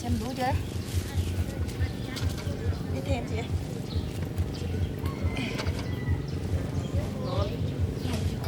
Xem đủ chưa? Đi thêm chị.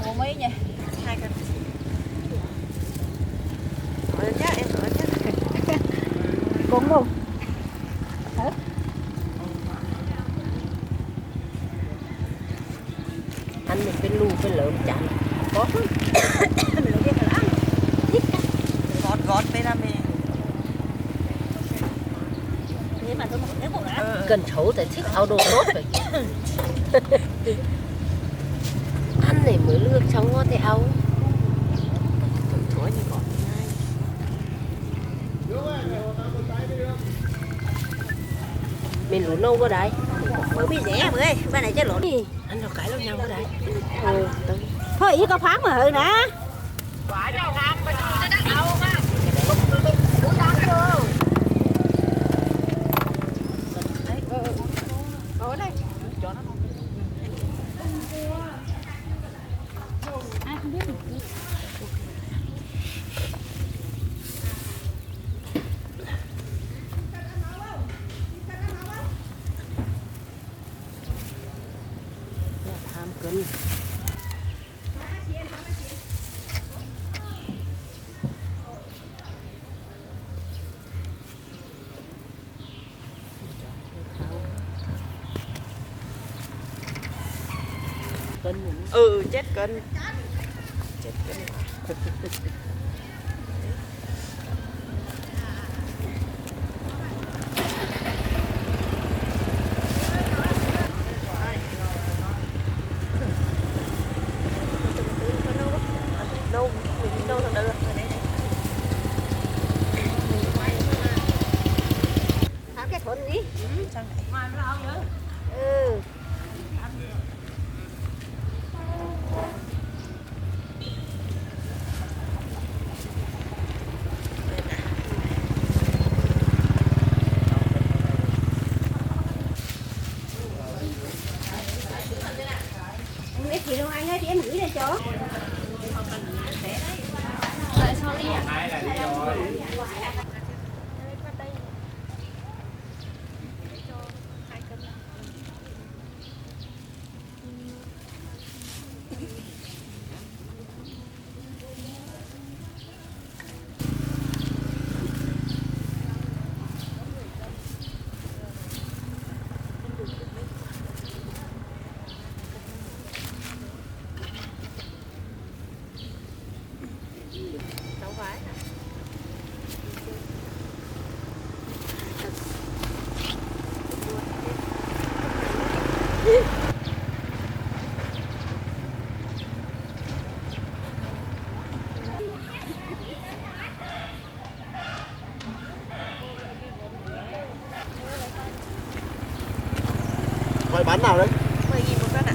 Ủa mấy nha? 2 cân. Rồi nhá, em rồi nhá. Cũng luôn. Hả? Anh mình phải lù phải lợm chặn có Mình lo biết là ăn. Thích á. Gót gót bên là mình. Thế mà tôi một cái bộ đã. cần xấu thì thích áo đồ tốt vậy. Ăn này mới lược xong ngon thì áo chúa như còn ngay mình lú nâu vào đây Mới bị rẻ mới bên này chết lộn. ăn nó cái lâu nhau vào đây Thôi ý có phán mà hơi nè. Ở đây. Cho nó. Ai không biết. tham cân Chết cân. chết cân Đâu, mình đâu thằng đưa. Tháo cái thuần đi. Sang này. Ngoài nó đâu vậy? Ừ. Em biết gì đâu anh ơi, thì em nghĩ là cho. Khoai bán nào đấy? 10.000 một cân ạ.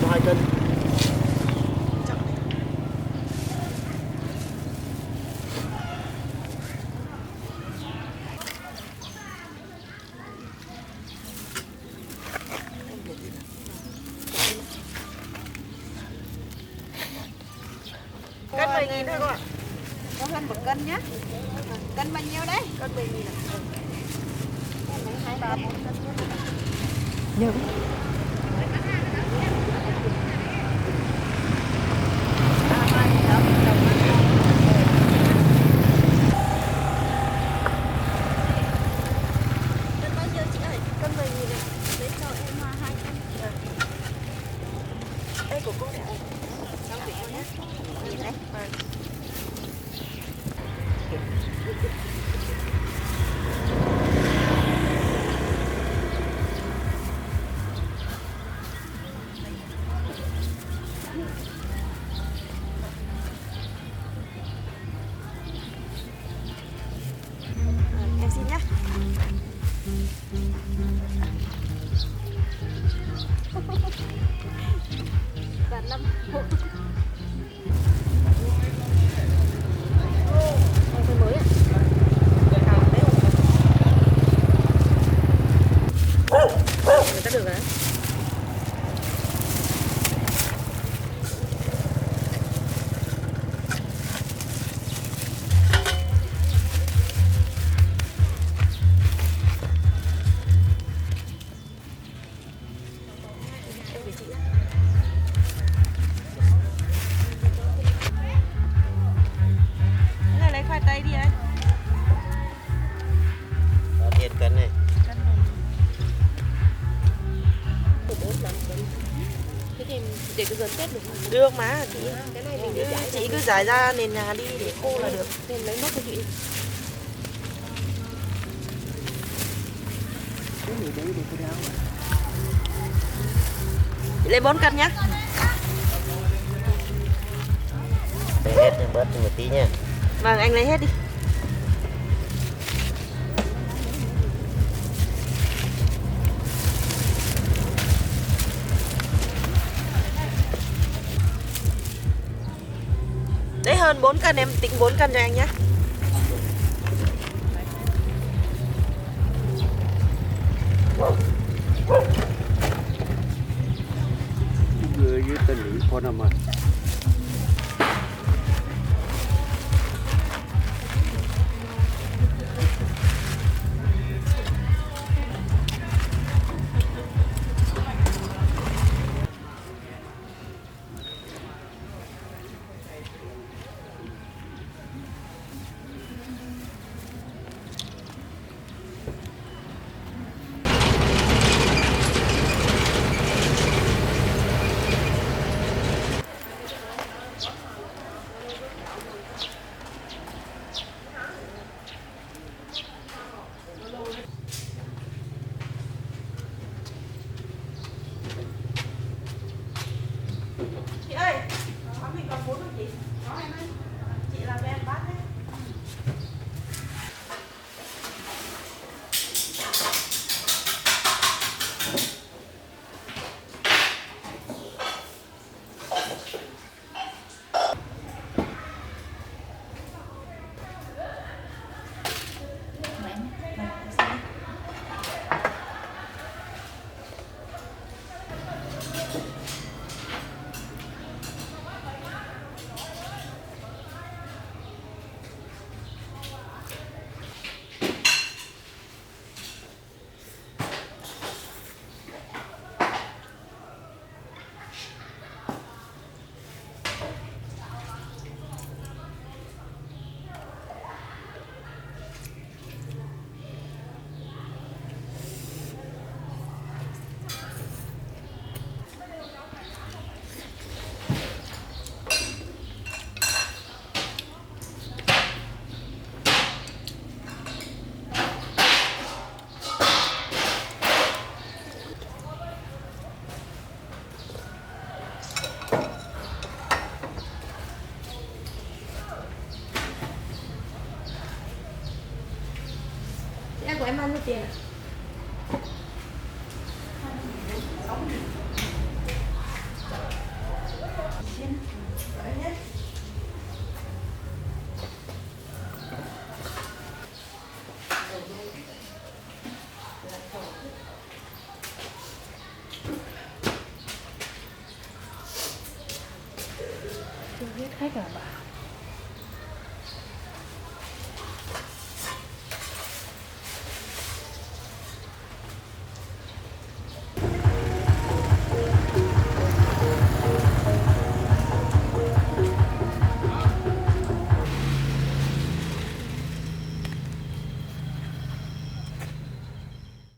Cho 2 cân. Cân 10.000 thôi cô ạ. Có hơn 1 cân nhá. Cân bao nhiêu đấy? Cân 10.000 ạ. 2, 3, 4 cân. Nhiều. Đây của cô này. Em xin nhá. Bạn Lâm. Cái mới ạ. Người ta được đấy. Thế là lấy khoai tây đi anh. Có tiền cân này. Của 4-5 cân. Thế thì để cái gần Tết được không? Được mà chị. Cái này mình giải Chị cứ giải ra nền nhà đi để khô là được. Nên lấy mốc cho chị. Chị lấy 4 cân nhá. Để hết thì bớt một tí nha. Vâng, anh lấy hết đi. Đấy hơn 4 cân, em tính 4 cân cho anh nhé. Người dưới tên lý con nằm mà. Chị ơi, mình còn 4 không chị? Có em ơi. Chị làm em bát đấy. Em của em ăn nhiêu tiền ạ? Hết khách à bạn?